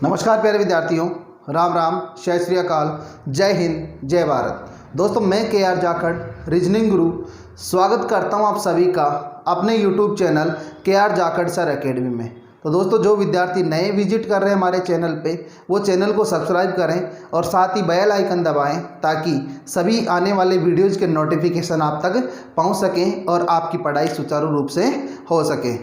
नमस्कार प्यारे विद्यार्थियों, राम राम, जय श्री अकाल, जय हिंद, जय भारत। दोस्तों, मैं के.आर. जाखड़ रीजनिंग गुरु स्वागत करता हूं आप सभी का अपने YouTube channel KR. Jakhar sir academy में। तो दोस्तों, जो विद्यार्थी नए विजिट कर रहे हैं हमारे चैनल पे, वो चैनल को सब्सक्राइब करें और साथ ही बेल आइकन दबाएं ताकि सभी आने वाले वीडियोज़ के नोटिफिकेशन आप तक पहुँच सकें और आपकी पढ़ाई सुचारू रूप से हो सके।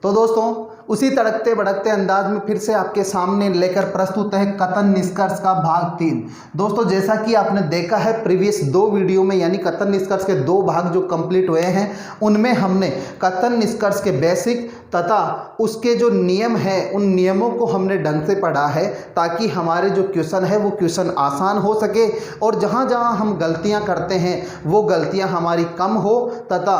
तो दोस्तों, उसी तड़कते भड़कते अंदाज में फिर से आपके सामने लेकर प्रस्तुत है कथन निष्कर्ष का भाग 3। दोस्तों, जैसा कि आपने देखा है प्रीवियस 2 वीडियो में, यानी कथन निष्कर्ष के 2 भाग जो कंप्लीट हुए हैं, उनमें हमने कथन निष्कर्ष के बेसिक तथा उसके जो नियम हैं उन नियमों को हमने ढंग से पढ़ा है ताकि हमारे जो क्वेश्चन है वो क्वेश्चन आसान हो सके और जहाँ जहाँ हम गलतियाँ करते हैं वो गलतियाँ हमारी कम हो तथा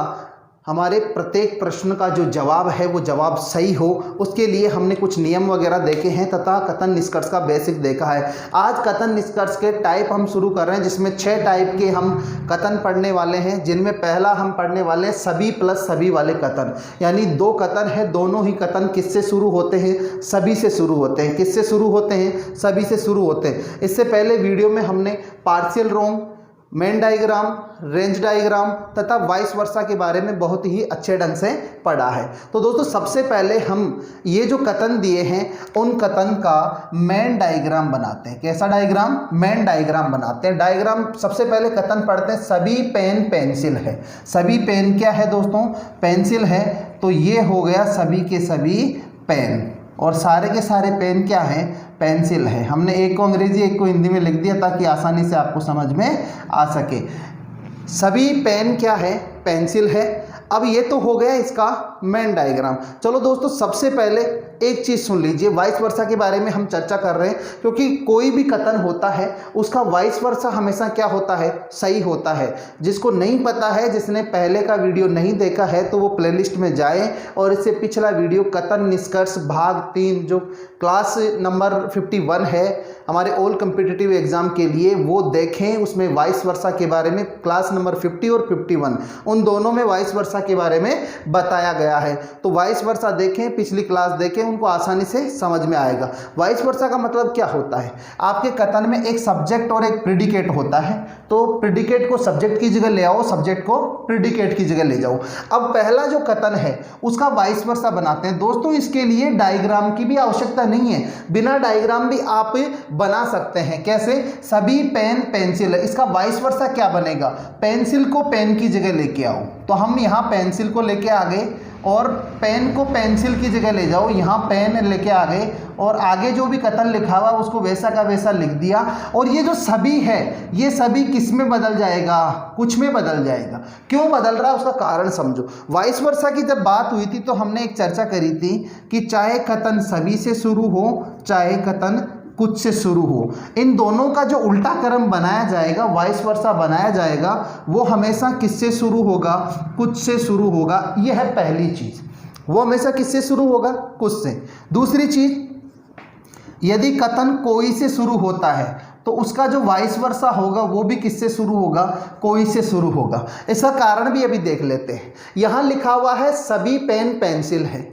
हमारे प्रत्येक प्रश्न का जो जवाब है वो जवाब सही हो। उसके लिए हमने कुछ नियम वगैरह देखे हैं तथा कथन निष्कर्ष का बेसिक देखा है। आज कथन निष्कर्ष के टाइप हम शुरू कर रहे हैं, जिसमें 6 टाइप के हम कथन पढ़ने वाले हैं, जिनमें पहला हम पढ़ने वाले हैं सभी प्लस सभी वाले कथन। यानी 2 कथन है, दोनों ही कथन किससे शुरू होते हैं? सभी से शुरू होते हैं। किससे शुरू होते हैं? सभी से शुरू होते हैं। इससे पहले वीडियो में हमने पार्शियल रोंग, मेन डायग्राम, रेंज डायग्राम तथा वाइस वर्सा के बारे में बहुत ही अच्छे ढंग से पढ़ा है। तो दोस्तों, सबसे पहले हम ये जो कथन दिए हैं उन कथन का मेन डायग्राम बनाते हैं। कैसा डायग्राम? मेन डायग्राम बनाते हैं। डायग्राम सबसे पहले कथन पढ़ते हैं सभी पेन पेंसिल है। सभी पेन क्या है दोस्तों? पेंसिल है। तो ये हो गया सभी के सभी पेन, और सारे के सारे पेन क्या है? पेंसिल है। हमने एक को अंग्रेजी एक को हिंदी में लिख दिया ताकि आसानी से आपको समझ में आ सके। सभी पेन क्या है? पेंसिल है। अब ये तो हो गया इसका मेन डायग्राम। चलो दोस्तों, सबसे पहले एक चीज़ सुन लीजिए, वाइस वर्सा के बारे में हम चर्चा कर रहे हैं क्योंकि कोई भी कथन होता है उसका वाइस वर्सा हमेशा क्या होता है? सही होता है। जिसको नहीं पता है, जिसने पहले का वीडियो नहीं देखा है, तो वो प्लेलिस्ट में जाए और इससे पिछला वीडियो कथन निष्कर्ष भाग 3 जो क्लास नंबर 51 है हमारे ऑल कम्पिटिटिव एग्जाम के लिए, वो देखें। उसमें वाइस वर्सा के बारे में क्लास नंबर 50 और 51 उन दोनों में वाइस वर्सा के बारे में बताया गया है। तो वाइस वर्सा देखें, पिछली क्लास देखें, उनको आसानी से समझ में आएगा। वाइस वर्सा का मतलब क्या होता है? आपके कथन में एक सब्जेक्ट और एक प्रेडिकेट होता है, तो प्रेडिकेट को सब्जेक्ट की जगह ले आओ, सब्जेक्ट को प्रेडिकेट की जगह ले जाओ। अब पहला जो कथन है उसका वाइस वर्सा बनाते हैं। दोस्तों, इसके लिए डायग्राम की भी आवश्यकता नहीं है, बिना डायग्राम भी आप बना सकते हैं। कैसे? सभी पेन पेंसिल है, इसका वाइस वर्सा क्या बनेगा? पेंसिल को पेन की जगह लेके आओ। तो हम यहाँ पेंसिल को लेके आ गए और पेन को पेंसिल की जगह ले जाओ, यहाँ पेन लेके आ गए और आगे जो भी कथन लिखा हुआ उसको वैसा का वैसा लिख दिया। और ये जो सभी है, ये सभी किस में बदल जाएगा? कुछ में बदल जाएगा। क्यों बदल रहा है उसका कारण समझो। वाइस वर्सा की जब बात हुई थी तो हमने एक चर्चा करी थी कि चाहे कथन सभी से शुरू हो चाहे कथन कुछ से शुरू हो, इन दोनों का जो उल्टा क्रम बनाया जाएगा, वाइस वर्सा बनाया जाएगा, वो हमेशा किससे शुरू होगा? कुछ से शुरू होगा। यह है पहली चीज़, वो हमेशा किससे शुरू होगा? कुछ से। दूसरी चीज़, यदि कथन कोई से शुरू होता है तो उसका जो वाइस वर्सा होगा वो भी किससे शुरू होगा? कोई से शुरू होगा। इसका कारण भी अभी देख लेते हैं। यहाँ लिखा हुआ है सभी पेन पेंसिल है,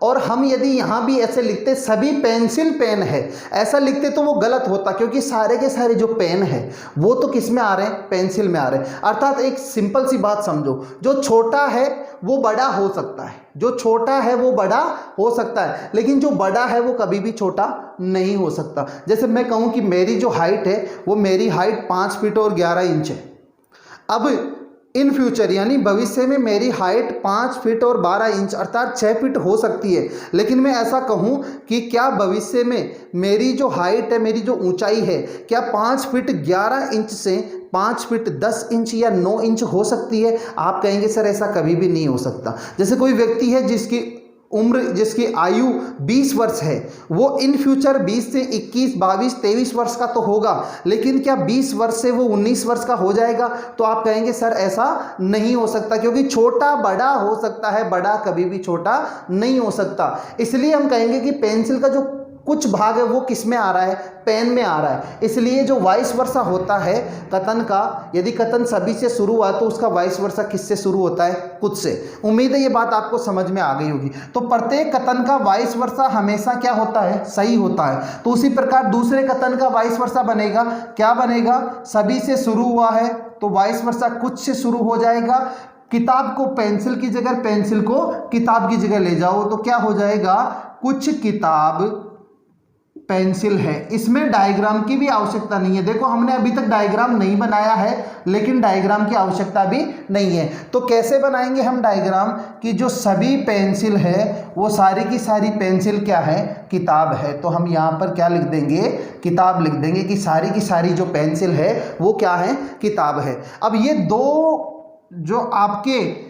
और हम यदि यहाँ भी ऐसे लिखते सभी पेंसिल पेन है, ऐसा लिखते तो वो गलत होता, क्योंकि सारे के सारे जो पेन है वो तो किस में आ रहे हैं? पेंसिल में आ रहे हैं। अर्थात एक सिंपल सी बात समझो, जो छोटा है वो बड़ा हो सकता है, जो छोटा है वो बड़ा हो सकता है, लेकिन जो बड़ा है वो कभी भी छोटा नहीं हो सकता। जैसे मैं कहूँ कि मेरी जो हाइट है वो मेरी हाइट 5 फीट और 11 इंच है। अब इन फ्यूचर यानी भविष्य में मेरी हाइट 5 फीट और 12 इंच अर्थात 6 फीट हो सकती है, लेकिन मैं ऐसा कहूं कि क्या भविष्य में मेरी जो हाइट है, मेरी जो ऊंचाई है, क्या 5 फीट 11 इंच से 5 फीट 10 इंच या 9 इंच हो सकती है? आप कहेंगे सर ऐसा कभी भी नहीं हो सकता। जैसे कोई व्यक्ति है जिसकी उम्र, जिसकी आयु 20 वर्ष है, वो इन फ्यूचर 20 से 21, 22, 23 वर्ष का तो होगा, लेकिन क्या 20 वर्ष से वो 19 वर्ष का हो जाएगा? तो आप कहेंगे सर ऐसा नहीं हो सकता, क्योंकि छोटा बड़ा हो सकता है, बड़ा कभी भी छोटा नहीं हो सकता। इसलिए हम कहेंगे कि पेंसिल का जो कुछ भाग है वो किस में आ रहा है, पेन में आ रहा है। इसलिए जो वाइस वर्सा होता है कथन का, यदि कथन सभी से शुरू हुआ तो उसका वाइस वर्सा किससे शुरू होता है, कुछ से। उम्मीद है ये बात आपको समझ में आ गई होगी। तो प्रत्येक कथन का वाइस वर्सा हमेशा क्या होता है, सही होता है। तो उसी प्रकार दूसरे कथन का वाइस वर्सा बनेगा, क्या बनेगा, सभी से शुरू हुआ है तो वाइस वर्सा कुछ से शुरू हो जाएगा। किताब को पेंसिल की जगह, पेंसिल को किताब की जगह ले जाओ तो क्या हो जाएगा, कुछ किताब पेंसिल है। इसमें डायग्राम की भी आवश्यकता नहीं है। देखो हमने अभी तक डायग्राम नहीं बनाया है, लेकिन डायग्राम की आवश्यकता भी नहीं है। तो कैसे बनाएंगे हम डायग्राम, कि जो सभी पेंसिल है वो सारी की सारी पेंसिल क्या है, किताब है। तो हम यहाँ पर क्या लिख देंगे, किताब लिख देंगे, कि सारी की सारी जो पेंसिल है वो क्या है, किताब है। अब ये दो जो आपके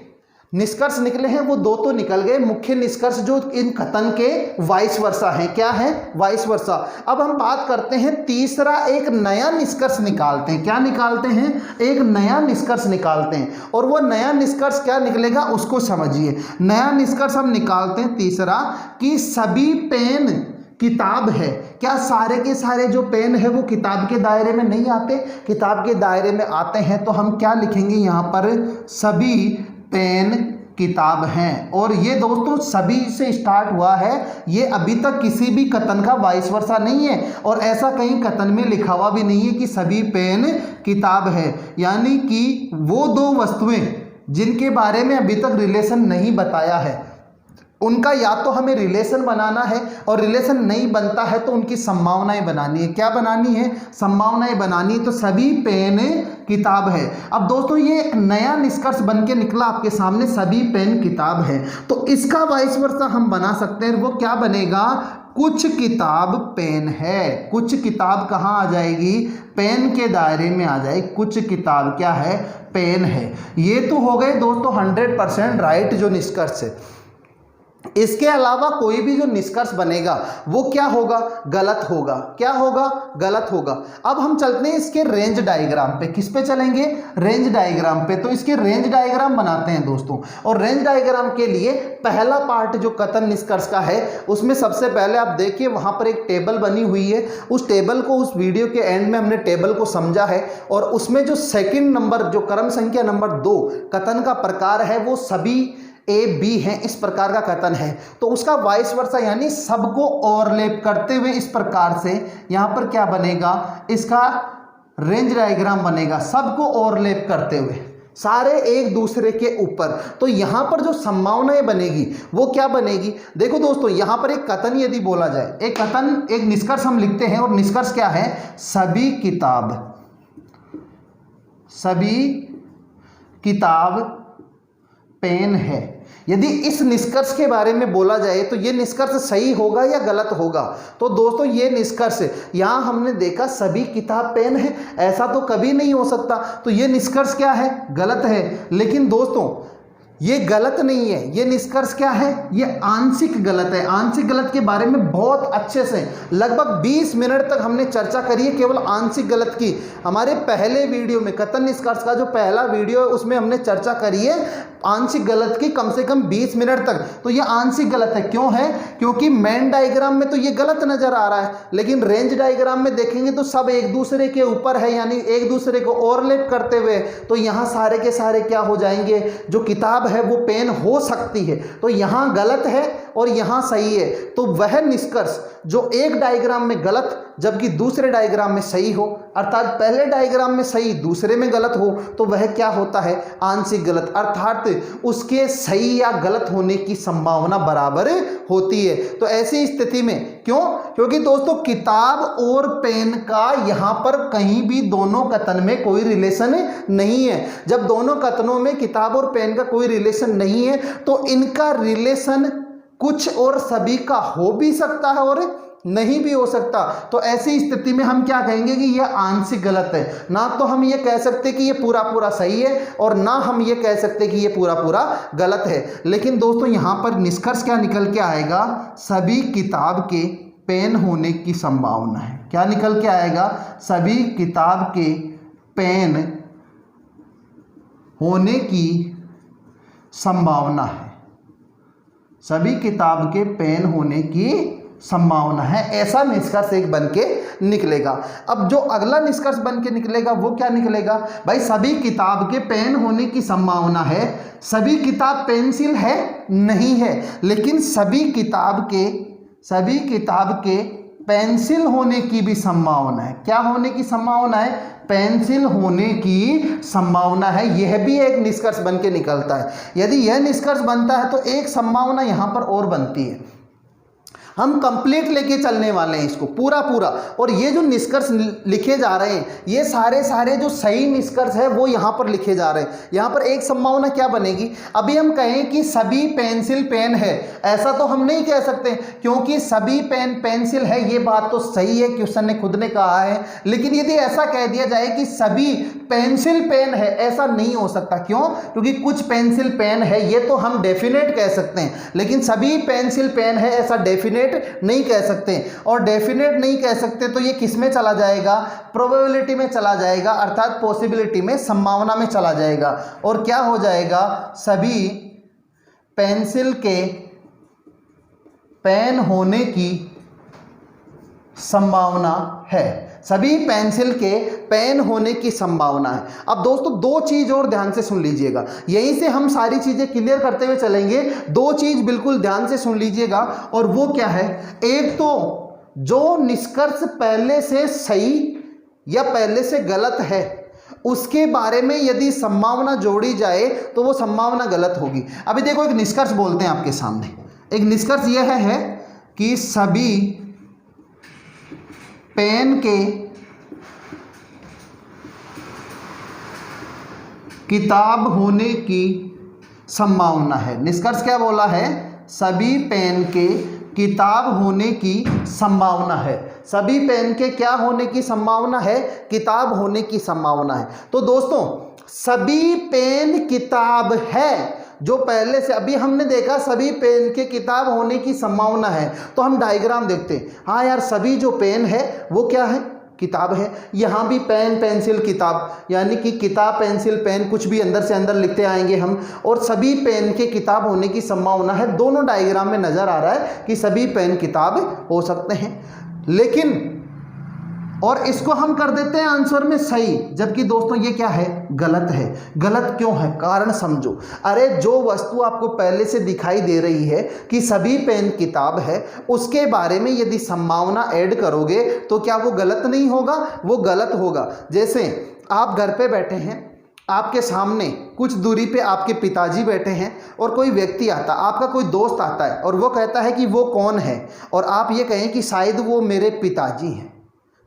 निष्कर्ष निकले हैं वो दो तो निकल गए, मुख्य निष्कर्ष जो इन कथन के वाइस वर्सा हैं, क्या है, वाइस वर्सा। अब हम बात करते हैं तीसरा, एक नया निष्कर्ष निकालते हैं। क्या निकालते हैं, एक नया निष्कर्ष निकालते हैं। और वो नया निष्कर्ष क्या निकलेगा उसको समझिए। नया निष्कर्ष हम निकालते हैं तीसरा, कि सभी पेन किताब है। क्या सारे के सारे जो पेन है वो किताब के दायरे में नहीं आते, किताब के दायरे में आते हैं। तो हम क्या लिखेंगे यहाँ पर, सभी पेन किताब हैं। और ये दोस्तों सभी से स्टार्ट हुआ है, ये अभी तक किसी भी कथन का वाइस वर्सा नहीं है। और ऐसा कहीं कथन में लिखा हुआ भी नहीं है कि सभी पेन किताब है। यानी कि वो दो वस्तुएं जिनके बारे में अभी तक रिलेशन नहीं बताया है, उनका या तो हमें रिलेशन बनाना है, और रिलेशन नहीं बनता है तो उनकी संभावनाएं बनानी है। क्या बनानी है, संभावनाएं बनानी है। तो सभी पेन किताब है। अब दोस्तों ये एक नया निष्कर्ष बन के निकला आपके सामने, सभी पेन किताब है। तो इसका वाइस वर्सा हम बना सकते हैं। वो क्या बनेगा, कुछ किताब पेन है। कुछ किताब कहाँ आ जाएगी, पेन के दायरे में आ जाएगी। कुछ किताब क्या है, पेन है। ये तो हो गए दोस्तों 100% राइट जो निष्कर्ष है। इसके अलावा कोई भी जो निष्कर्ष बनेगा वो क्या होगा, गलत होगा। क्या होगा, गलत होगा। अब हम चलते हैं इसके रेंज डायग्राम पे। किस पे चलेंगे, रेंज डायग्राम पे। तो इसके रेंज डायग्राम बनाते हैं दोस्तों। और रेंज डायग्राम के लिए पहला पार्ट जो कथन निष्कर्ष का है, उसमें सबसे पहले आप देखिए वहां पर एक टेबल बनी हुई है। उस टेबल को, उस वीडियो के एंड में हमने टेबल को समझा है। और उसमें जो सेकंड नंबर, जो क्रम संख्या नंबर 2 कथन का प्रकार है, वो सभी ए बी है, इस प्रकार का कथन है। तो उसका वाइस वर्सा यानी सबको ओवरलैप करते हुए इस प्रकार से यहां पर क्या बनेगा, इसका रेंज डायग्राम बनेगा, सबको ओवरलैप करते हुए, सारे एक दूसरे के ऊपर। तो यहां पर जो संभावनाएं बनेगी वो क्या बनेगी, देखो दोस्तों यहां पर एक कथन यदि बोला जाए, एक कथन, एक निष्कर्ष हम लिखते हैं। और निष्कर्ष क्या है, सभी किताब पेन है। यदि इस निष्कर्ष के बारे में बोला जाए तो ये निष्कर्ष सही होगा या गलत होगा। तो दोस्तों ये निष्कर्ष यहां हमने देखा सभी किताब पेन है, ऐसा तो कभी नहीं हो सकता। तो ये निष्कर्ष क्या है, गलत है। लेकिन दोस्तों ये गलत नहीं है, ये निष्कर्ष क्या है, ये आंशिक गलत है। आंशिक गलत के बारे में बहुत अच्छे से लगभग 20 मिनट तक हमने चर्चा करी है केवल आंशिक गलत की। हमारे पहले वीडियो में, कथन निष्कर्ष का जो पहला वीडियो है उसमें हमने चर्चा करी है आंशिक गलत की कम से कम 20 मिनट तक। तो ये आंशिक गलत है, क्यों है, क्योंकि मेन डायग्राम में तो ये गलत नजर आ रहा है, लेकिन रेंज डायग्राम में देखेंगे तो सब एक दूसरे के ऊपर है, यानी एक दूसरे को ओवरलैप करते हुए। तो यहाँ सारे के सारे क्या हो जाएंगे, जो किताब है वो पेन हो सकती है। तो यहाँ गलत है और यहाँ सही है। तो वह निष्कर्ष जो एक डायग्राम में गलत जबकि दूसरे डायग्राम में सही हो, अर्थात पहले डायग्राम में सही दूसरे में गलत हो, तो वह क्या होता है, आंशिक गलत। अर्थात उसके सही या गलत होने की संभावना बराबर होती है। तो ऐसी स्थिति में क्यों, क्योंकि दोस्तों किताब और पेन का यहाँ पर कहीं भी दोनों कथन में कोई रिलेशन नहीं है। जब दोनों कथनों में किताब और पेन का कोई रिलेशन नहीं है तो इनका रिलेशन कुछ और सभी का हो भी सकता है और नहीं भी हो सकता। तो ऐसी स्थिति में हम क्या कहेंगे कि यह आंशिक गलत है। ना तो हम ये कह सकते कि ये पूरा पूरा सही है और ना हम ये कह सकते कि ये पूरा पूरा गलत है। लेकिन दोस्तों यहाँ पर निष्कर्ष क्या निकल के आएगा, सभी किताब के पेन होने की संभावना है। क्या निकल के आएगा, सभी किताब के पेन होने की संभावना है। सभी किताब के पेन होने की संभावना है, ऐसा निष्कर्ष एक बन के निकलेगा। अब जो अगला निष्कर्ष बन के निकलेगा वो क्या निकलेगा भाई, सभी किताब के पेन होने की संभावना है। सभी किताब पेंसिल है नहीं है, लेकिन सभी किताब के पेंसिल होने की भी संभावना है। क्या होने की संभावना है? पेंसिल होने की संभावना है। यह भी एक निष्कर्ष बन के निकलता है। यदि यह निष्कर्ष बनता है तो एक संभावना यहां पर और बनती है। हम कंप्लीट लेके चलने वाले हैं इसको पूरा। और ये जो निष्कर्ष लिखे जा रहे हैं, ये सारे जो सही निष्कर्ष है वो यहाँ पर लिखे जा रहे हैं। यहाँ पर एक संभावना क्या बनेगी, अभी हम कहें कि सभी पेंसिल पेन है, ऐसा तो हम नहीं कह सकते, क्योंकि सभी पेन पेंसिल है ये बात तो सही है, क्वेश्चन ने खुद ने कहा है। लेकिन यदि ऐसा कह दिया जाए कि सभी पेंसिल पेन है, ऐसा नहीं हो सकता। क्यों? क्योंकि कुछ पेंसिल पेन है ये तो हम डेफिनेट कह सकते हैं, लेकिन सभी पेंसिल पेन है ऐसा डेफिनेट नहीं कह सकते। और डेफिनेट नहीं कह सकते तो ये किस में चला जाएगा? प्रोबेबिलिटी में चला जाएगा, अर्थात पॉसिबिलिटी में, संभावना में चला जाएगा। और क्या हो जाएगा? सभी पेंसिल के पेन होने की संभावना है। सभी पेंसिल के पेन होने की संभावना है। अब दोस्तों दो चीज और ध्यान से सुन लीजिएगा, यहीं से हम सारी चीजें क्लियर करते हुए चलेंगे। दो चीज बिल्कुल ध्यान से सुन लीजिएगा, और वो क्या है? एक तो जो निष्कर्ष पहले से सही या पहले से गलत है उसके बारे में यदि संभावना जोड़ी जाए तो वो संभावना गलत होगी। अभी देखो एक निष्कर्ष बोलते हैं आपके सामने। एक निष्कर्ष यह है कि सभी पेन के किताब होने की संभावना है। निष्कर्ष क्या बोला है? सभी पेन के किताब होने की संभावना है। सभी पेन के क्या होने की संभावना है? किताब होने की संभावना है। तो दोस्तों सभी पेन किताब है, जो पहले से अभी हमने देखा सभी पेन के किताब होने की संभावना है, तो हम डायग्राम देखते हैं। हाँ यार, सभी जो पेन है वो क्या है? किताब है। यहाँ भी पेन पेंसिल किताब, यानी कि किताब पेंसिल पेन कुछ भी अंदर से अंदर लिखते आएंगे हम, और सभी पेन के किताब होने की संभावना है। दोनों डायग्राम में नजर आ रहा है कि सभी पेन किताब हो सकते हैं। लेकिन और इसको हम कर देते हैं आंसर में सही, जबकि दोस्तों ये क्या है? गलत है। गलत क्यों है? कारण समझो। अरे जो वस्तु आपको पहले से दिखाई दे रही है कि सभी पेन किताब है, उसके बारे में यदि संभावना ऐड करोगे तो क्या वो गलत नहीं होगा? वो गलत होगा। जैसे आप घर पे बैठे हैं, आपके सामने कुछ दूरी पे आपके पिताजी बैठे हैं और कोई व्यक्ति आता, आपका कोई दोस्त आता है और वो कहता है कि वो कौन है, और आप ये कहें कि शायद वो मेरे पिताजी हैं,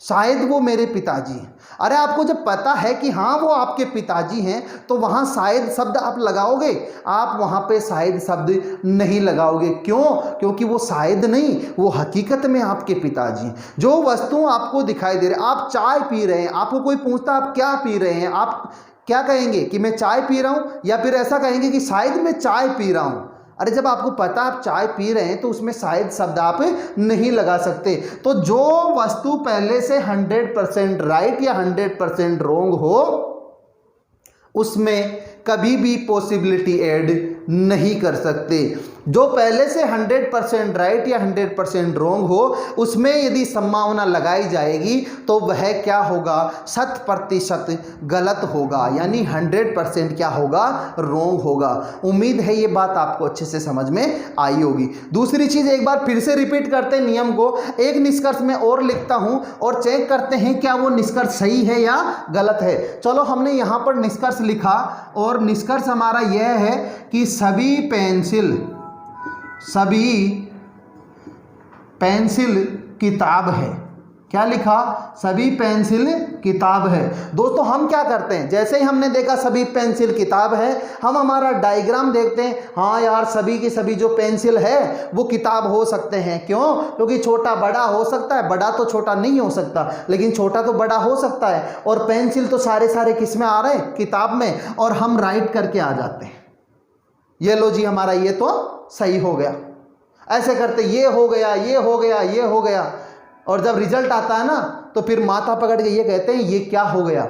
शायद वो मेरे पिताजी हैं। अरे आपको जब पता है कि हाँ वो आपके पिताजी हैं तो वहाँ शायद शब्द आप लगाओगे? आप वहाँ पे शायद शब्द नहीं लगाओगे। क्यों? क्योंकि वो शायद नहीं, वो हकीकत में आपके पिताजी हैं। जो वस्तु आपको दिखाई दे रही, आप चाय पी रहे हैं, आपको कोई पूछता आप क्या पी रहे हैं, आप क्या कहेंगे? कि मैं चाय पी रहा हूँ, या फिर ऐसा कहेंगे कि शायद मैं चाय पी रहा हूँ। अरे जब आपको पता आप चाय पी रहे हैं तो उसमें शायद शब्द आप नहीं लगा सकते। तो जो वस्तु पहले से 100% राइट या 100% रॉन्ग हो, उसमें कभी भी पॉसिबिलिटी ऐड नहीं कर सकते। जो पहले से 100% राइट या 100% रॉन्ग हो, उसमें यदि संभावना लगाई जाएगी तो वह क्या होगा? 100% गलत होगा, यानी 100% क्या होगा? रॉन्ग होगा। उम्मीद है ये बात आपको अच्छे से समझ में आई होगी। दूसरी चीज एक बार फिर से रिपीट करते हैं नियम को। एक निष्कर्ष में और लिखता हूं और चेक करते हैं क्या वो निष्कर्ष सही है या गलत है। चलो हमने यहां पर निष्कर्ष लिखा, और निष्कर्ष हमारा यह है कि सभी पेंसिल किताब है। क्या लिखा? सभी पेंसिल किताब है। दोस्तों हम क्या करते हैं, जैसे ही हमने देखा सभी पेंसिल किताब है, हम हमारा डायग्राम देखते हैं। हाँ यार, सभी की सभी जो पेंसिल है वो किताब हो सकते हैं। क्यों? क्योंकि छोटा बड़ा हो सकता है, बड़ा तो छोटा नहीं हो सकता, लेकिन छोटा तो बड़ा हो सकता है। और पेंसिल तो सारे किस में आ रहे हैं? किताब में। और हम राइट करके आ जाते हैं, ये लो जी हमारा ये तो सही हो गया। ऐसे करते ये हो गया, ये हो गया, ये हो गया, और जब रिजल्ट आता है ना तो फिर माथा पकड़ के ये कहते हैं ये क्या हो गया?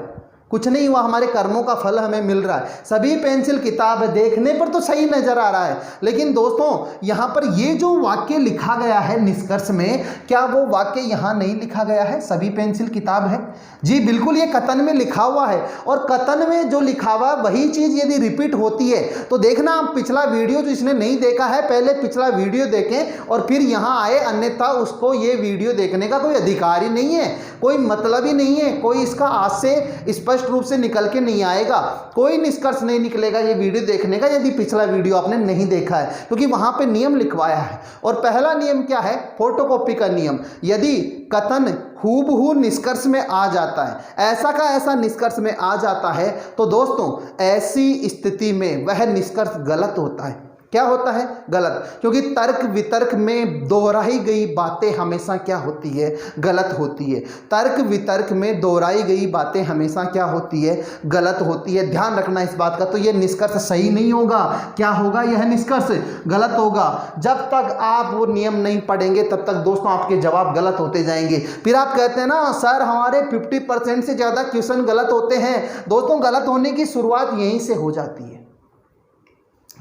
कुछ नहीं हुआ, हमारे कर्मों का फल हमें मिल रहा है। सभी पेंसिल किताब है, देखने पर तो सही नजर आ रहा है, लेकिन दोस्तों यहाँ पर ये जो वाक्य लिखा गया है निष्कर्ष में, क्या वो वाक्य यहाँ नहीं लिखा गया है सभी पेंसिल किताब है? जी बिल्कुल, ये कथन में लिखा हुआ है। और कथन में जो लिखा हुआ वही चीज यदि रिपीट होती है तो देखना, आप पिछला वीडियो जो इसने नहीं देखा है पहले पिछला वीडियो देखें और फिर यहाँ आए, अन्यथा उसको ये वीडियो देखने का कोई अधिकार ही नहीं है, कोई मतलब ही नहीं है, कोई इसका आज से स्पष्ट रूप से निकल के नहीं आएगा, कोई निष्कर्ष नहीं निकलेगा ये वीडियो देखने का यदि पिछला वीडियो आपने नहीं देखा है, क्योंकि वहां पे नियम लिखवाया है। और पहला नियम क्या है? फोटोकॉपी का नियम। यदि कथन हूबहू निष्कर्ष में आ जाता है, ऐसा का ऐसा निष्कर्ष में आ जाता है, तो दोस्तों ऐसी स्थिति में वह निष्कर्ष गलत होता है। क्या होता है? गलत, क्योंकि तर्क वितर्क में दोहराई गई बातें हमेशा क्या होती है? गलत होती है। तर्क वितर्क में दोहराई गई बातें हमेशा क्या होती है? गलत होती है। ध्यान रखना इस बात का। तो यह निष्कर्ष सही नहीं होगा। क्या होगा? यह निष्कर्ष गलत होगा। जब तक आप वो नियम नहीं पढ़ेंगे तब तक दोस्तों आपके जवाब गलत होते जाएंगे। फिर आप कहते हैं ना सर हमारे 50% से ज़्यादा क्वेश्चन गलत होते हैं। दोस्तों गलत होने की शुरुआत यहीं से हो जाती है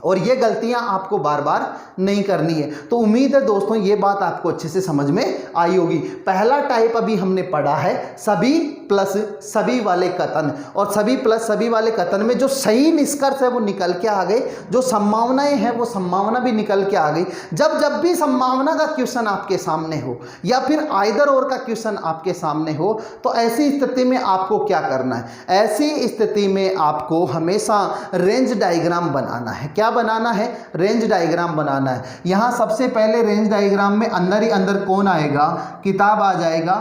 और ये गलतियां आपको बार बार नहीं करनी है। तो उम्मीद है दोस्तों ये बात आपको अच्छे से समझ में आई होगी। पहला टाइप अभी हमने पढ़ा है सभी प्लस सभी वाले कथन, और सभी प्लस सभी वाले कथन में जो सही निष्कर्ष है वो निकल के आ गए, जो संभावनाएं हैं वो संभावना भी निकल के आ गई। जब भी संभावना का क्वेश्चन आपके सामने हो या फिर आइदर और का क्वेश्चन आपके सामने हो, तो ऐसी स्थिति में आपको क्या करना है? ऐसी स्थिति में आपको हमेशा रेंज डायग्राम बनाना है। क्या बनाना है? रेंज डायग्राम बनाना है। यहां सबसे पहले रेंज डायग्राम में अंदर ही अंदर कौन आएगा? किताब आ जाएगा।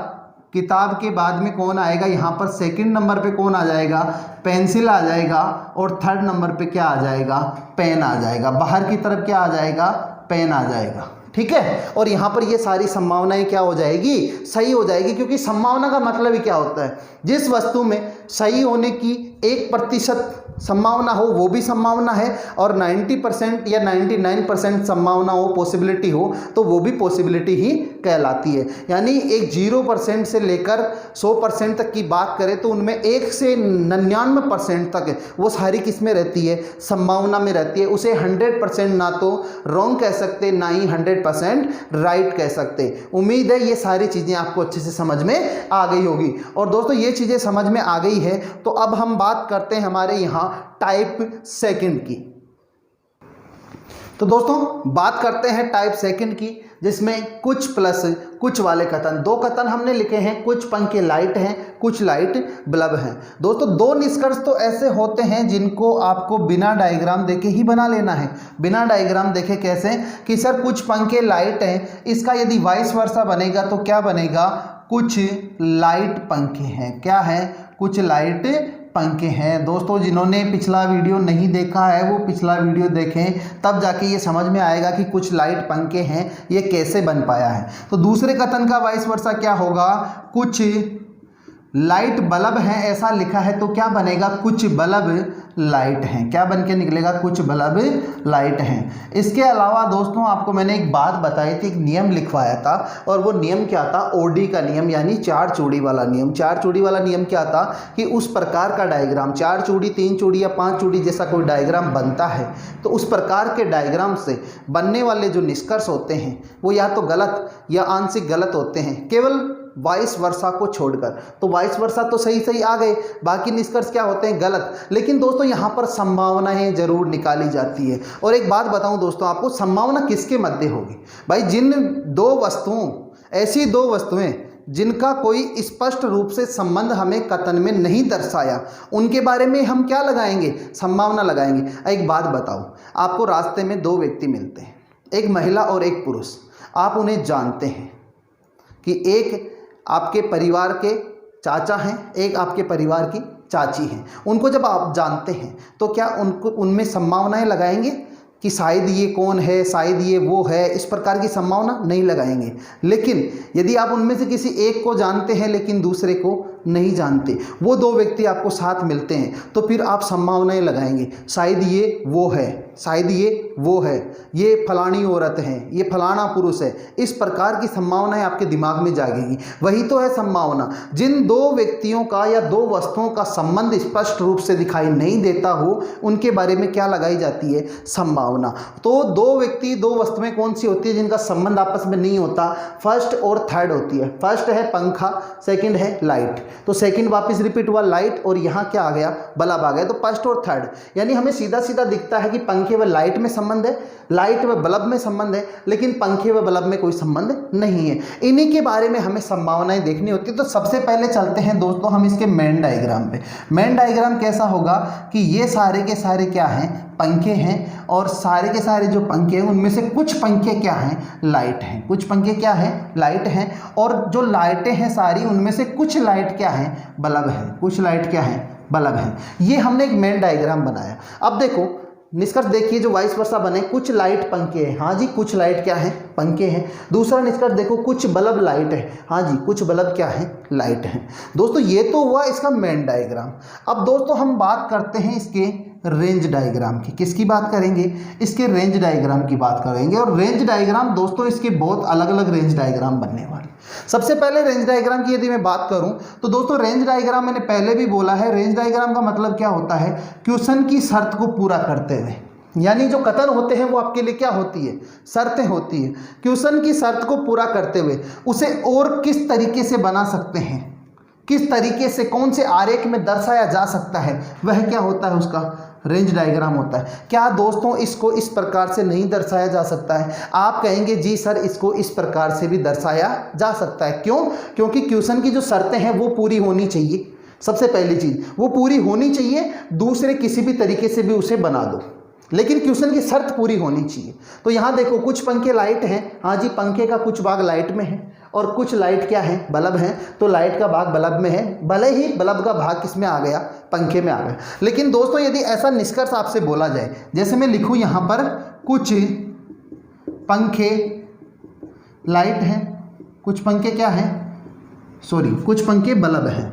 किताब के बाद में कौन आएगा? यहाँ पर सेकंड नंबर पे कौन आ जाएगा? पेंसिल आ जाएगा। और थर्ड नंबर पे क्या आ जाएगा? पेन आ जाएगा। बाहर की तरफ क्या आ जाएगा? पेन आ जाएगा। ठीक है। और यहाँ पर ये सारी संभावनाएं क्या हो जाएगी? सही हो जाएगी, क्योंकि संभावना का मतलब ही क्या होता है? जिस वस्तु में सही होने की 1% संभावना हो वो भी संभावना है, और 90% या 99% संभावना हो, पॉसिबिलिटी हो, तो वो भी पॉसिबिलिटी ही कहलाती है। यानी एक 0% से लेकर 100% तक की बात करें तो उनमें 1 से 99% तक वो सारी किस में रहती है? संभावना में रहती है। उसे 100% ना तो रॉन्ग कह सकते, ना ही 100% राइट कह सकते। उम्मीद है ये सारी चीज़ें आपको अच्छे से समझ में आ गई होगी। और दोस्तों ये चीज़ें समझ में आ गई है तो अब हम बात करते हैं हमारे यहाँ टाइप सेकंड की। तो दोस्तों बात करते हैं टाइप सेकंड की, जिसमें कुछ प्लस कुछ वाले कथन। 2 कथन हमने लिखे हैं, कुछ पंखे लाइट हैं, कुछ लाइट बल्ब हैं। दोस्तों 2 निष्कर्ष तो ऐसे होते हैं जिनको आपको बिना डायग्राम देखे ही बना लेना है। बिना डायग्राम देखे कैसे? कि सर कुछ पंखे लाइट हैं, इसका यदि वाइस वर्सा बनेगा तो क्या बनेगा? कुछ लाइट पंखे हैं। क्या है? कुछ लाइट पंखे हैं। दोस्तों जिन्होंने पिछला वीडियो नहीं देखा है वो पिछला वीडियो देखें, तब जाके ये समझ में आएगा कि कुछ लाइट पंखे हैं ये कैसे बन पाया है। तो दूसरे कथन का वाइस वर्सा क्या होगा? कुछ लाइट बल्ब हैं ऐसा लिखा है तो क्या बनेगा? कुछ बल्ब लाइट हैं। क्या बन के निकलेगा? कुछ बल्ब लाइट हैं। इसके अलावा दोस्तों आपको मैंने एक बात बताई थी, एक नियम लिखवाया था, और वो नियम क्या था? ओडी का नियम, यानी 4 चूड़ी वाला नियम। 4 चूड़ी वाला नियम क्या था? कि उस प्रकार का डायग्राम 4 चूड़ी 3 चूड़ी या 5 चूड़ी जैसा कोई डायग्राम बनता है तो उस प्रकार के डायग्राम से बनने वाले जो निष्कर्ष होते हैं वो या तो गलत या आंशिक गलत होते हैं, केवल वाइस वर्सा को छोड़कर। तो वाइस वर्सा तो सही सही आ गए, बाकी निष्कर्ष क्या होते हैं? गलत। लेकिन दोस्तों यहाँ पर संभावनाएं जरूर निकाली जाती है। और एक बात बताऊं दोस्तों आपको, संभावना किसके मध्य होगी? भाई जिन 2 वस्तुओं, ऐसी 2 वस्तुएं जिनका कोई स्पष्ट रूप से संबंध हमें कथन में नहीं दर्शाया, उनके बारे में हम क्या लगाएंगे? संभावना लगाएंगे। एक बात बताओ, आपको रास्ते में 2 व्यक्ति मिलते हैं, एक महिला और एक पुरुष। आप उन्हें जानते हैं कि एक आपके परिवार के चाचा हैं, एक आपके परिवार की चाची हैं। उनको जब आप जानते हैं तो क्या उनमें संभावनाएं लगाएंगे कि शायद ये कौन है, शायद ये वो है? इस प्रकार की संभावना नहीं लगाएंगे। लेकिन यदि आप उनमें से किसी एक को जानते हैं लेकिन दूसरे को नहीं जानते, वो दो व्यक्ति आपको साथ मिलते हैं, तो फिर आप संभावनाएं लगाएंगे, शायद ये वो है, शायद ये वो है, ये फलानी औरत है, ये फलाना पुरुष है, इस प्रकार की संभावनाएं आपके दिमाग में जागेगी। वही तो है संभावना। जिन दो व्यक्तियों का या दो वस्तुओं का संबंध स्पष्ट रूप से दिखाई नहीं देता हो, उनके बारे में क्या लगाई जाती है? संभावना। तो दो व्यक्ति, दो वस्तुएं कौन सी होती है जिनका संबंध आपस में नहीं होता? फर्स्ट और थर्ड होती है। फर्स्ट है पंखा, सेकंड है लाइट। तो सेकंड वापस रिपीट हुआ लाइट, और यहाँ क्या आ गया? बल्ब आ गया। तो फर्स्ट और थर्ड, यानी हमें सीधा सीधा दिखता है कि पंखे व लाइट में संबंध है, लाइट व बल्ब में संबंध है, लेकिन पंखे व बल्ब में कोई संबंध नहीं है। इन्हीं के बारे में हमें संभावनाएं देखनी होती है। तो सबसे पहले चलते हैं दोस्तों हम इसके मेन डायग्राम पे। मेन डायग्राम कैसा होगा कि ये सारे के सारे क्या हैं? पंखे हैं, और सारे के सारे जो पंखे हैं उनमें से कुछ पंखे क्या हैं? लाइट हैं। कुछ पंखे क्या हैं? लाइट हैं। और जो लाइटें हैं सारी, उनमें से कुछ लाइट क्या हैं? बल्ब है। कुछ लाइट क्या है? बल्ब है। ये हमने एक मेन डायग्राम बनाया। अब देखो निष्कर्ष देखिए जो वाइस वर्सा बने, कुछ लाइट पंखे हैं, हाँ जी कुछ लाइट क्या है? पंखे हैं। दूसरा निष्कर्ष देखो, कुछ बल्ब लाइट है, हाँ जी कुछ बल्ब क्या है? लाइट है। दोस्तों ये तो हुआ इसका मेन डायग्राम। अब दोस्तों हम बात करते हैं इसके रेंज डायग्राम की। किसकी बात करेंगे? इसके रेंज डायग्राम की बात करेंगे। और रेंज डायग्राम दोस्तों इसके बहुत अलग अलग रेंज डायग्राम बनने वाले। सबसे पहले रेंज डायग्राम की यदि मैं बात करूं तो दोस्तों रेंज डायग्राम मैंने पहले भी बोला है, रेंज डायग्राम का मतलब क्या होता है? क्वेश्चन की शर्त को पूरा करते हुए, यानी जो कथन होते हैं वो आपके लिए क्या होती है? शर्तें होती है। क्वेश्चन की शर्त को पूरा करते हुए उसे और किस तरीके से बना सकते हैं, किस तरीके से, कौन से आरेख में दर्शाया जा सकता है, वह क्या होता है? उसका रेंज डायग्राम होता है। क्या दोस्तों इसको इस प्रकार से नहीं दर्शाया जा सकता है? आप कहेंगे जी सर इसको इस प्रकार से भी दर्शाया जा सकता है। क्यों? क्योंकि क्वेश्चन की जो शर्तें हैं वो पूरी होनी चाहिए। सबसे पहली चीज वो पूरी होनी चाहिए, दूसरे किसी भी तरीके से भी उसे बना दो, लेकिन क्वेश्चन की शर्त पूरी होनी चाहिए। तो यहाँ देखो कुछ पंखे लाइट हैं, हाँ जी पंखे का कुछ भाग लाइट में है, और कुछ लाइट क्या है? बल्ब है। तो लाइट का भाग बल्ब में है, भले ही बल्ब का भाग किस में आ गया? पंखे में आ गया। लेकिन दोस्तों यदि ऐसा निष्कर्ष आपसे बोला जाए, जैसे मैं लिखूं यहाँ पर कुछ पंखे लाइट हैं, कुछ पंखे क्या हैं? कुछ पंखे बल्ब हैं,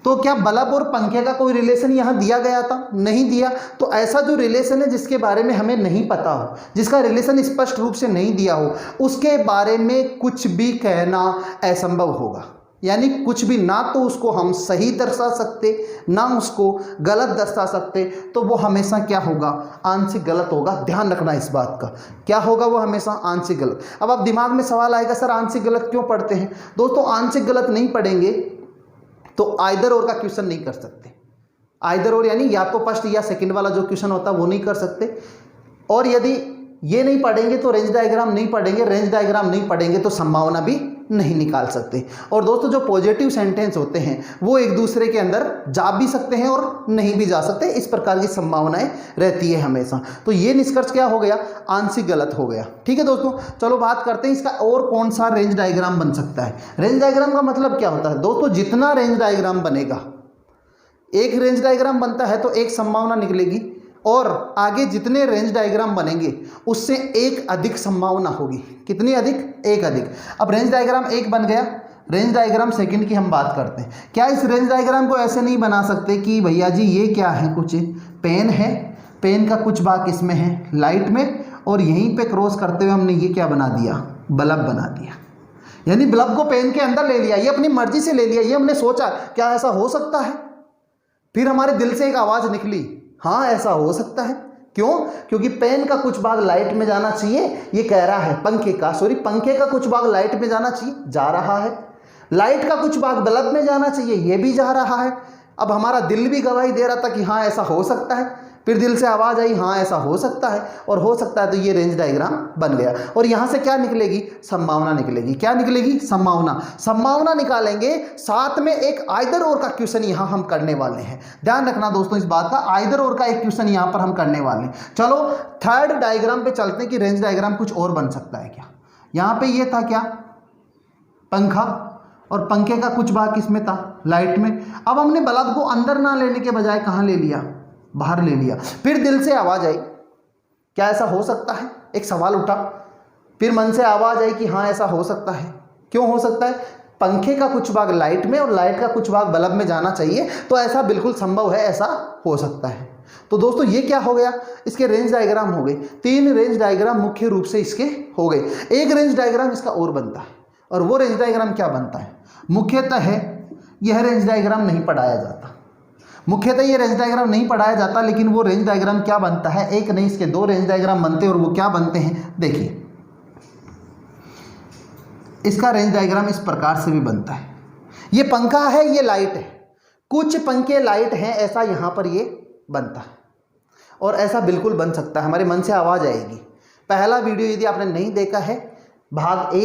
तो क्या बल्ब और पंखे का कोई रिलेशन यहाँ दिया गया था? नहीं दिया। तो ऐसा जो रिलेशन है जिसके बारे में हमें नहीं पता हो, जिसका रिलेशन स्पष्ट रूप से नहीं दिया हो, उसके बारे में कुछ भी कहना असंभव होगा। यानी कुछ भी, ना तो उसको हम सही दर्शा सकते, ना उसको गलत दर्शा सकते, तो वो हमेशा क्या होगा? आंशिक गलत होगा। ध्यान रखना इस बात का। क्या होगा? वो हमेशा आंशिक गलत। अब आप दिमाग में सवाल आएगा सर आंशिक गलत क्यों पढ़ते हैं? दोस्तों आंशिक गलत नहीं पढ़ेंगे तो आइदर और का क्वेश्चन नहीं कर सकते। आइदर और यानी या तो फर्स्ट या सेकंड वाला जो क्वेश्चन होता है वो नहीं कर सकते। और यदि ये नहीं पढ़ेंगे तो रेंज डायग्राम नहीं पढ़ेंगे, रेंज डायग्राम नहीं पढ़ेंगे तो संभावना भी नहीं निकाल सकते। और दोस्तों जो पॉजिटिव सेंटेंस होते हैं वो एक दूसरे के अंदर जा भी सकते हैं और नहीं भी जा सकते, इस प्रकार की संभावनाएं रहती है हमेशा। तो ये निष्कर्ष क्या हो गया? आंशिक गलत हो गया। ठीक है दोस्तों, चलो बात करते हैं इसका और कौन सा रेंज डायग्राम बन सकता है। रेंज डायग्राम का मतलब क्या होता है? दोस्तों जितना रेंज डायग्राम बनेगा, एक रेंज डायग्राम बनता है तो एक संभावना निकलेगी, और आगे जितने रेंज डायग्राम बनेंगे उससे एक अधिक संभावना होगी। कितनी अधिक? एक अधिक। अब रेंज डायग्राम एक बन गया, रेंज डायग्राम सेकंड की हम बात करते हैं। क्या इस रेंज डायग्राम को ऐसे नहीं बना सकते कि भैया जी ये क्या है? कुछ पेन है, पेन का कुछ भाग इसमें है लाइट में, और यहीं पे क्रॉस करते हुए हमने ये क्या बना दिया? बल्ब बना दिया। यानी बल्ब को पेन के अंदर ले लिया, ये अपनी मर्जी से ले लिया, ये हमने सोचा क्या ऐसा हो सकता है? फिर हमारे दिल से एक आवाज़ निकली, हाँ ऐसा हो सकता है। क्यों? क्योंकि पेन का कुछ भाग लाइट में जाना चाहिए, ये कह रहा है पंखे का कुछ भाग लाइट में जाना चाहिए, जा रहा है। लाइट का कुछ भाग बल्ब में जाना चाहिए, ये भी जा रहा है। अब हमारा दिल भी गवाही दे रहा था कि हाँ ऐसा हो सकता है, फिर दिल से आवाज़ आई हाँ ऐसा हो सकता है, और हो सकता है, तो ये रेंज डायग्राम बन गया। और यहाँ से क्या निकलेगी? संभावना निकलेगी। क्या निकलेगी? संभावना निकालेंगे, साथ में एक आइदर और का क्वेश्चन यहाँ हम करने वाले हैं। ध्यान रखना दोस्तों इस बात का, आइदर और का एक क्वेश्चन यहाँ पर हम करने वाले हैं। चलो थर्ड डायग्राम पे चलते हैं कि रेंज डायग्राम कुछ और बन सकता है क्या। यहाँ पे ये था क्या? पंखा, और पंखे का कुछ भाग किसमें था? लाइट में। अब हमने बल्ब को अंदर ना लेने के बजाय कहाँ ले लिया? बाहर ले लिया। फिर दिल से आवाज़ आई, क्या ऐसा हो सकता है? एक सवाल उठा। फिर मन से आवाज़ आई कि हाँ ऐसा हो सकता है। क्यों हो सकता है? पंखे का कुछ भाग लाइट में और लाइट का कुछ भाग बल्ब में जाना चाहिए, तो ऐसा बिल्कुल संभव है, ऐसा हो सकता है। तो दोस्तों ये क्या हो गया, इसके रेंज डायग्राम हो गए। 3 रेंज डायग्राम मुख्य रूप से इसके हो गए। एक रेंज डायग्राम इसका और बनता है, और वो रेंज डायग्राम क्या बनता है, मुख्यतः है यह रेंज डायग्राम नहीं पढ़ाया जाता, मुख्यतः ये रेंज डायग्राम नहीं पढ़ाया जाता, लेकिन वो रेंज डायग्राम क्या बनता है, एक नहीं इसके 2 रेंज डायग्राम बनते हैं। और वो क्या बनते हैं, देखिए इसका रेंज डायग्राम इस प्रकार से भी बनता है। ये पंखा है, ये लाइट है, कुछ पंखे लाइट हैं, ऐसा यहाँ पर ये बनता है। और ऐसा बिल्कुल बन सकता है, हमारे मन से आवाज़ आएगी। पहला वीडियो यदि आपने नहीं देखा है, भाग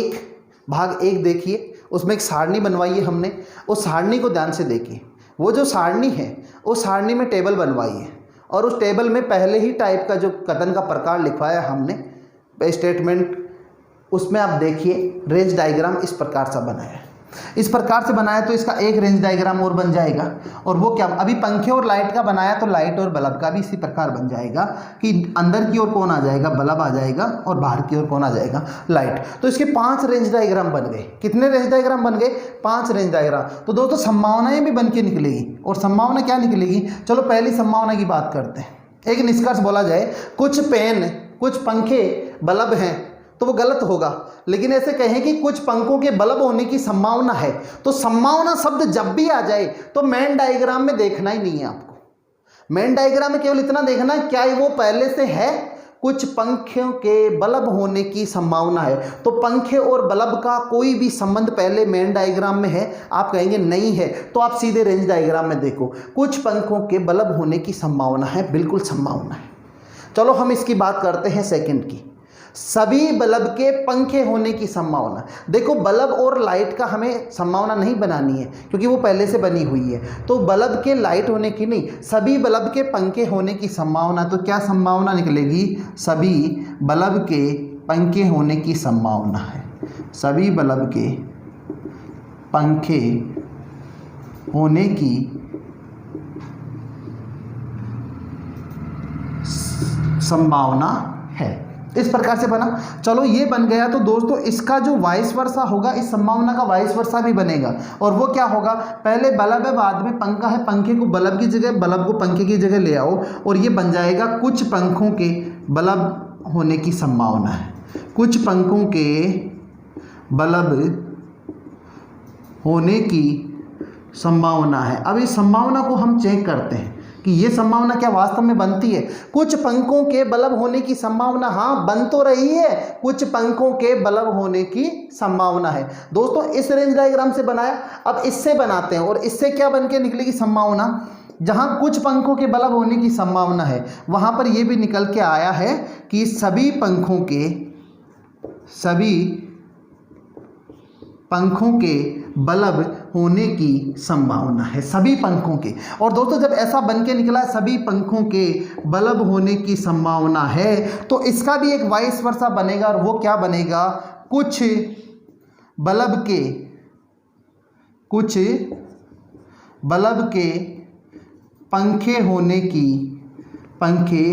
एक देखिए, उसमें एक सारणी बनवाई है हमने, उस सारणी को ध्यान से देखिए। वो जो सारणी है, उस सारणी में टेबल बनवाई है, और उस टेबल में पहले ही टाइप का जो कथन का प्रकार लिखवाया हमने स्टेटमेंट, उसमें आप देखिए रेंज डायग्राम इस प्रकार से बनाया है। इस प्रकार से बनाया तो इसका एक रेंज डायग्राम और बन जाएगा। और वो क्या, अभी पंखे और लाइट का बनाया तो लाइट और बल्ब का भी इसी प्रकार बन जाएगा कि अंदर की ओर कौन आ जाएगा, बल्ब आ जाएगा, और बाहर की ओर कौन आ जाएगा, लाइट। तो इसके 5 रेंज डायग्राम बन गए। कितने रेंज डायग्राम बन गए, 5 रेंज डायग्राम। तो दोस्तों संभावनाएं भी बन के निकलेगी। और संभावना क्या निकलेगी, चलो पहली संभावना की बात करते हैं। एक निष्कर्ष बोला जाए, कुछ पेन, कुछ पंखे, बल्ब हैं, तो वो गलत होगा। लेकिन ऐसे कहें कि कुछ पंखों के बल्ब होने की संभावना है, तो संभावना शब्द जब भी आ जाए तो मेन डायग्राम में देखना ही नहीं है आपको। मेन डायग्राम में केवल इतना देखना है, क्या वो पहले से है, कुछ पंखों के बल्ब होने की संभावना है। तो पंखे और बल्ब का कोई भी संबंध पहले मेन डायग्राम में है, आप कहेंगे नहीं है, तो आप सीधे रेंज डायग्राम में देखो, कुछ पंखों के बल्ब होने की संभावना है, बिल्कुल संभावना है। चलो हम इसकी बात करते हैं सेकंड की, सभी बल्ब के पंखे होने की संभावना। देखो बल्ब और लाइट का हमें संभावना नहीं बनानी है, क्योंकि वो पहले से बनी हुई है। तो बल्ब के लाइट होने की नहीं, सभी बल्ब के पंखे होने की संभावना। तो क्या संभावना निकलेगी, सभी बल्ब के पंखे होने की संभावना है। सभी बल्ब के पंखे होने की संभावना है। इस प्रकार से बना। चलो ये बन गया। तो दोस्तों इसका जो वाइस वर्सा होगा, इस संभावना का वाइस वर्सा भी बनेगा। और वो क्या होगा, पहले बल्ब है, बाद में पंखा है, पंखे को बल्ब की जगह, बल्ब को पंखे की जगह ले आओ, और ये बन जाएगा कुछ पंखों के बल्ब होने की संभावना है। कुछ पंखों के बल्ब होने की संभावना है। अब इस संभावना को हम चेक करते हैं कि ये संभावना क्या वास्तव में बनती है। कुछ पंखों के बल्ब होने की संभावना, हाँ बन तो रही है, कुछ पंखों के बल्ब होने की संभावना है। दोस्तों इस रेंज डायग्राम से बनाया, अब इससे बनाते हैं, और इससे क्या बन के निकलेगी संभावना, जहां कुछ पंखों के बल्ब होने की संभावना है, वहां पर यह भी निकल के आया है कि सभी पंखों के बल्ब होने की संभावना है, सभी पंखों के। और दोस्तों जब ऐसा बन के निकला सभी पंखों के बल्ब होने की संभावना है, तो इसका भी एक वाइस वर्सा बनेगा। और वो क्या बनेगा, कुछ बल्ब के पंखे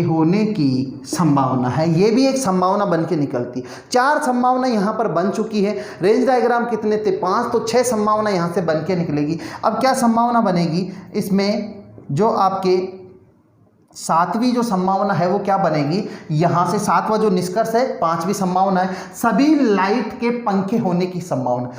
होने की संभावना है। ये भी एक संभावना बन के निकलती। 4 संभावना यहाँ पर बन चुकी है। रेंज डायग्राम कितने थे, 5, तो 6 संभावना यहाँ से बन के निकलेगी। अब क्या संभावना बनेगी इसमें, जो आपके 7वीं जो संभावना है वो क्या बनेगी, यहाँ से 7वां जो निष्कर्ष है, 5वीं संभावना है सभी लाइट के पंखे होने की संभावना।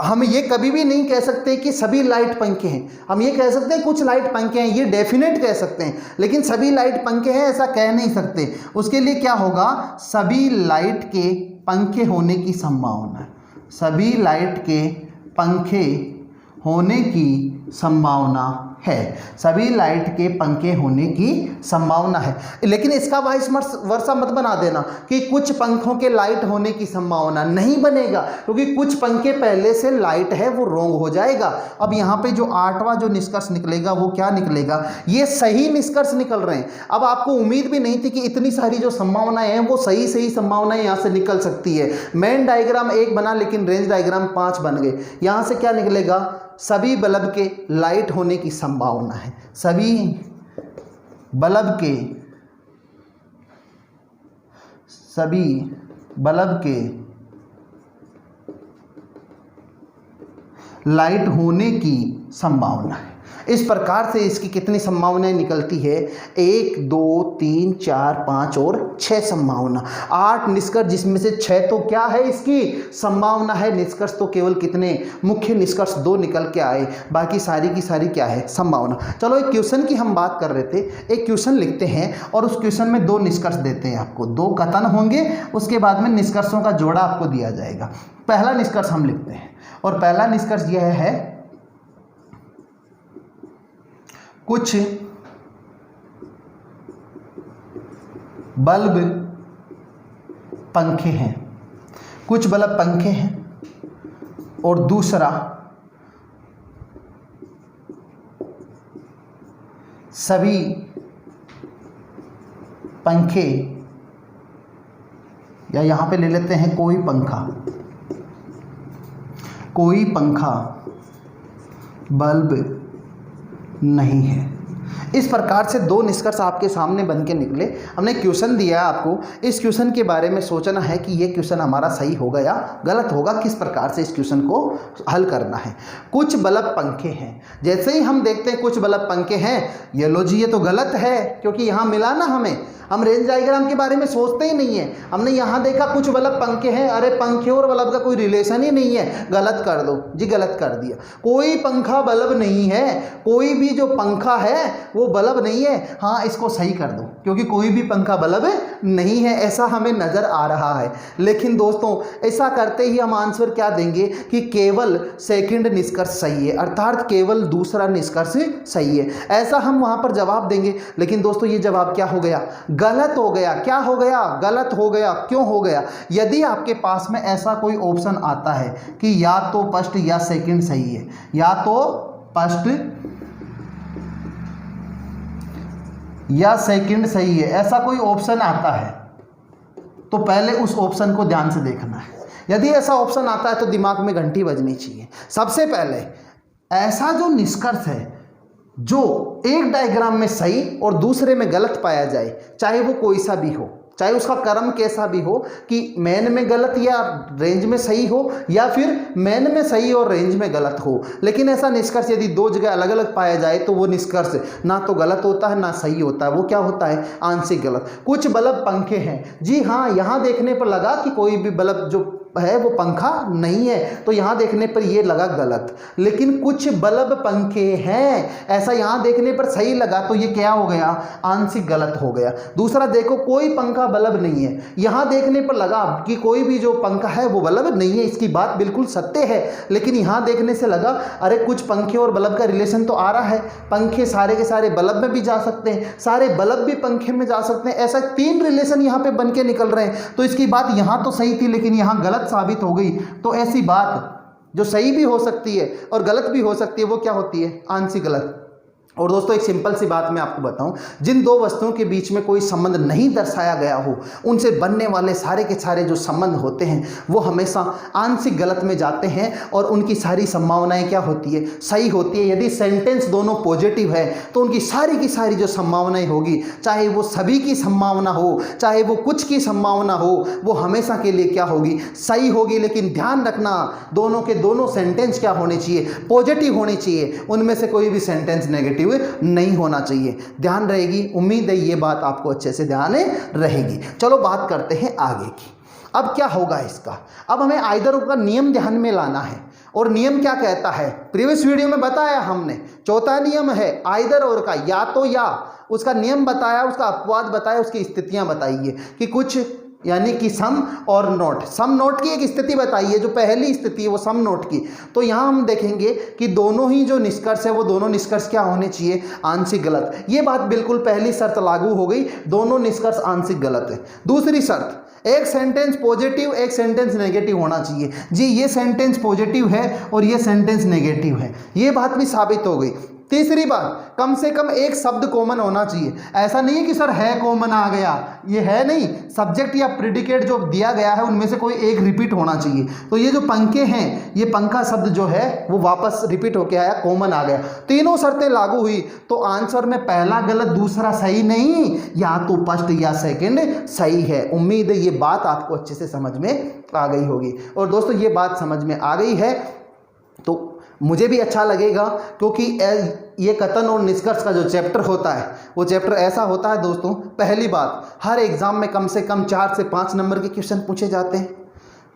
हम ये कभी भी नहीं कह सकते कि सभी लाइट पंखे हैं, हम ये कह सकते हैं कुछ लाइट पंखे हैं, ये डेफिनेट कह सकते हैं, लेकिन सभी लाइट पंखे हैं ऐसा कह नहीं सकते। उसके लिए क्या होगा, सभी लाइट के पंखे होने की संभावना, सभी लाइट के पंखे होने की संभावना है, सभी लाइट के पंखे होने की संभावना है। लेकिन इसका वाइस वर्सा मत बना देना कि कुछ पंखों के लाइट होने की संभावना, नहीं बनेगा, क्योंकि कुछ पंखे पहले से लाइट है, वो रॉन्ग हो जाएगा। अब यहाँ पे जो 8वां जो निष्कर्ष निकलेगा वो क्या निकलेगा, ये सही निष्कर्ष निकल रहे हैं। अब आपको उम्मीद भी नहीं थी कि इतनी सारी जो संभावनाएं हैं वो सही संभावनाएं यहाँ से निकल सकती है। मेन डायग्राम 1 बना, लेकिन रेंज डायग्राम 5 बन गए। यहाँ से क्या निकलेगा, सभी बल्ब के लाइट होने की संभावना है, सभी बल्ब के लाइट होने की संभावना है। इस प्रकार से इसकी कितनी संभावनाएं निकलती है? 1 2 3 4 5 और 6 संभावना, 8 निष्कर्ष, जिसमें से 6 तो क्या है इसकी संभावना है। निष्कर्ष तो केवल कितने, मुख्य निष्कर्ष 2 निकल के आए, बाकी सारी की सारी क्या है, संभावना। चलो एक क्वेश्चन की हम बात कर रहे थे, एक क्वेश्चन लिखते हैं और उस क्वेश्चन में 2 निष्कर्ष देते हैं आपको, 2 कथन होंगे, उसके बाद में निष्कर्षों का जोड़ा आपको दिया जाएगा। पहला निष्कर्ष हम लिखते हैं और पहला निष्कर्ष यह है, कुछ बल्ब पंखे हैं, कुछ बल्ब पंखे हैं, और दूसरा सभी पंखे, या यहां पे ले लेते हैं कोई पंखा बल्ब नहीं है। इस प्रकार से 2 निष्कर्ष आपके सामने बन के निकले। हमने क्वेश्चन दिया है आपको, इस क्वेश्चन के बारे में सोचना है कि ये क्वेश्चन हमारा सही होगा या गलत होगा, किस प्रकार से इस क्वेश्चन को हल करना है। कुछ बल्ब पंखे हैं, जैसे ही हम देखते हैं कुछ बल्ब पंखे हैं, ये लो जी ये तो गलत है, क्योंकि यहाँ मिला ना हमें, हम रेंज डायग्राम के बारे में सोचते ही नहीं है। हमने यहाँ देखा कुछ बल्ब पंखे हैं, अरे पंखे और बल्ब का कोई रिलेशन ही नहीं है, गलत कर दो जी, गलत कर दिया। कोई पंखा बल्ब नहीं है, कोई भी जो पंखा है वो बल्ब नहीं है, हाँ इसको सही कर दो, क्योंकि कोई भी पंखा बल्ब नहीं है, ऐसा हमें नज़र आ रहा है। लेकिन दोस्तों ऐसा करते ही हम आंसर क्या देंगे कि केवल सेकंड निष्कर्ष सही है, अर्थात केवल दूसरा निष्कर्ष सही है, ऐसा हम वहाँ पर जवाब देंगे। लेकिन दोस्तों ये जवाब क्या हो गया, गलत हो गया। क्या हो गया, गलत हो गया। क्यों हो गया? यदि आपके पास में ऐसा कोई ऑप्शन आता है कि या तो फर्स्ट या सेकंड सही है, या तो फर्स्ट या सेकंड सही है, ऐसा कोई ऑप्शन आता है तो पहले उस ऑप्शन को ध्यान से देखना है। यदि ऐसा ऑप्शन आता है तो दिमाग में घंटी बजनी चाहिए। सबसे पहले ऐसा जो निष्कर्ष है जो एक डायग्राम में सही और दूसरे में गलत पाया जाए, चाहे वो कोई सा भी हो, चाहे उसका क्रम कैसा भी हो, कि मेन में गलत या रेंज में सही हो, या फिर मेन में सही और रेंज में गलत हो, लेकिन ऐसा निष्कर्ष यदि 2 जगह अलग अलग पाया जाए तो वो निष्कर्ष ना तो गलत होता है ना सही होता है, वो क्या होता है, आंशिक गलत। कुछ बल्ब पंखे हैं, जी हाँ, यहाँ देखने पर लगा कि कोई भी बल्ब जो है वो पंखा नहीं है, तो यहाँ देखने पर ये लगा गलत। लेकिन कुछ बल्ब पंखे हैं, ऐसा यहाँ देखने पर सही लगा, तो ये क्या हो गया, आंशिक गलत हो गया। दूसरा देखो, कोई पंखा बल्ब नहीं है, यहाँ देखने पर लगा कि कोई भी जो पंखा है वो बल्ब नहीं है, इसकी बात बिल्कुल सत्य है। लेकिन यहाँ देखने से लगा अरे कुछ पंखे और बल्ब का रिलेशन तो आ रहा है, पंखे सारे के सारे बल्ब में भी जा सकते हैं, सारे बल्ब भी पंखे में जा सकते हैं, ऐसा 3 रिलेशन यहाँ पे बन के निकल रहे हैं। तो इसकी बात यहाँ तो सही थी लेकिन यहाँ गलत साबित हो गई। तो ऐसी बात जो सही भी हो सकती है और गलत भी हो सकती है, वो क्या होती है, आंशिक गलत। और दोस्तों एक सिंपल सी बात मैं आपको बताऊं, जिन 2 वस्तुओं के बीच में कोई संबंध नहीं दर्शाया गया हो, उनसे बनने वाले सारे के सारे जो संबंध होते हैं वो हमेशा आंशिक गलत में जाते हैं और उनकी सारी संभावनाएं क्या होती है, सही होती है। यदि सेंटेंस दोनों पॉजिटिव है तो उनकी सारी की सारी जो संभावनाएं होगी, चाहे वो सभी की संभावना हो, चाहे वो कुछ की संभावना हो, वो हमेशा के लिए क्या होगी, सही होगी। लेकिन ध्यान रखना, दोनों के दोनों सेंटेंस क्या होने चाहिए, पॉजिटिव होने चाहिए, उनमें से कोई भी सेंटेंस नेगेटिव नहीं होना चाहिए। ध्यान रहेगी, उम्मीद है ये बात आपको अच्छे से ध्यान रहेगी। चलो बात करते हैं आगे की। अब क्या होगा इसका, अब हमें आइदर का नियम ध्यान में लाना है। और नियम क्या कहता है, प्रीवियस वीडियो में बताया हमने, चौथा नियम है आइदर और का, या तो या। उसका नियम बताया, उसका अपवाद बताया, उसकी स्थितियां बताइए कि कुछ यानी कि सम और नोट। सम नोट की एक स्थिति बताइए, जो पहली स्थिति है वो सम नोट की। तो यहाँ हम देखेंगे कि दोनों ही जो निष्कर्ष है वो दोनों निष्कर्ष क्या होने चाहिए, आंशिक गलत। ये बात बिल्कुल पहली शर्त लागू हो गई, दोनों निष्कर्ष आंशिक गलत है। दूसरी शर्त, एक सेंटेंस पॉजिटिव एक सेंटेंस नेगेटिव होना चाहिए। जी ये सेंटेंस पॉजिटिव है और ये सेंटेंस नेगेटिव है, ये बात भी साबित हो गई। तीसरी बात, कम से कम एक शब्द कॉमन होना चाहिए। ऐसा नहीं है कि सर है कॉमन आ गया, ये है नहीं, सब्जेक्ट या प्रेडिकेट जो दिया गया है उनमें से कोई एक रिपीट होना चाहिए। तो ये जो पंखे हैं, ये पंखा शब्द जो है वो वापस रिपीट होके आया, कॉमन आ गया। तीनों शर्तें लागू हुई तो आंसर में पहला गलत दूसरा सही नहीं, या तो फर्स्ट या सेकंड सही है। उम्मीद है ये बात आपको अच्छे से समझ में आ गई होगी। और दोस्तों ये बात समझ में आ गई है तो मुझे भी अच्छा लगेगा, क्योंकि ये कथन और निष्कर्ष का जो चैप्टर होता है वो चैप्टर ऐसा होता है दोस्तों, पहली बात हर एग्ज़ाम में कम से कम 4 से 5 नंबर के क्वेश्चन पूछे जाते हैं।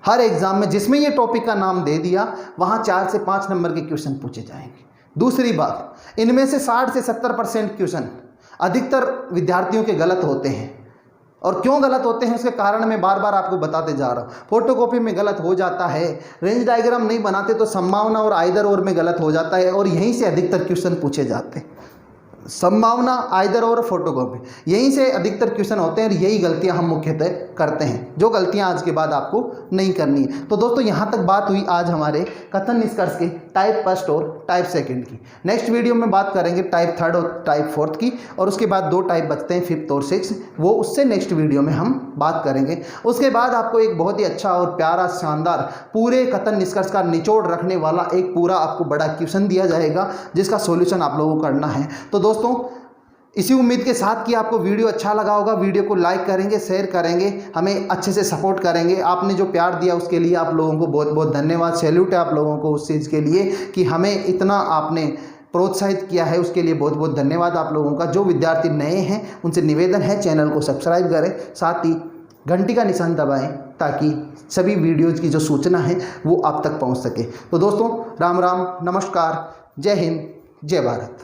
हर एग्ज़ाम में जिसमें ये टॉपिक का नाम दे दिया वहाँ 4 से 5 नंबर के क्वेश्चन पूछे जाएंगे। दूसरी बात, इनमें से 60 से 70% क्वेश्चन अधिकतर विद्यार्थियों के गलत होते हैं। और क्यों गलत होते हैं उसके कारण मैं बार बार आपको बताते जा रहा हूँ। फोटोकॉपी में गलत हो जाता है, रेंज डायग्राम नहीं बनाते तो संभावना और आइदर और में गलत हो जाता है, और यहीं से अधिकतर क्वेश्चन पूछे जाते हैं। संभावना, आइदर और फोटोकॉपी, यहीं से अधिकतर क्वेश्चन होते हैं और यही गलतियां हम मुख्यतः करते हैं, जो गलतियां आज के बाद आपको नहीं करनी है। तो दोस्तों यहाँ तक बात हुई आज हमारे कथन निष्कर्ष के टाइप फर्स्ट और टाइप सेकंड की। नेक्स्ट वीडियो में बात करेंगे टाइप थर्ड और टाइप फोर्थ की, और उसके बाद 2 टाइप बचते हैं, फिफ्थ और सिक्स, वो उससे नेक्स्ट वीडियो में हम बात करेंगे। उसके बाद आपको एक बहुत ही अच्छा और प्यारा शानदार पूरे कथन निष्कर्ष का निचोड़ रखने वाला एक पूरा आपको बड़ा क्वेश्चन दिया जाएगा, जिसका सॉल्यूशन आप लोगों को करना है। तो दोस्तों इसी उम्मीद के साथ कि आपको वीडियो अच्छा लगा होगा, वीडियो को लाइक करेंगे, शेयर करेंगे, हमें अच्छे से सपोर्ट करेंगे। आपने जो प्यार दिया उसके लिए आप लोगों को बहुत बहुत धन्यवाद, सैल्यूट है आप लोगों को उस चीज़ के लिए कि हमें इतना आपने प्रोत्साहित किया है, उसके लिए बहुत बहुत धन्यवाद आप लोगों का। जो विद्यार्थी नए हैं उनसे निवेदन है चैनल को सब्सक्राइब करें, साथ ही घंटी का निशान दबाएं ताकि सभी वीडियोज़ की जो सूचना है वो आप तक पहुँच सके। तो दोस्तों राम राम, नमस्कार, जय हिंद, जय भारत।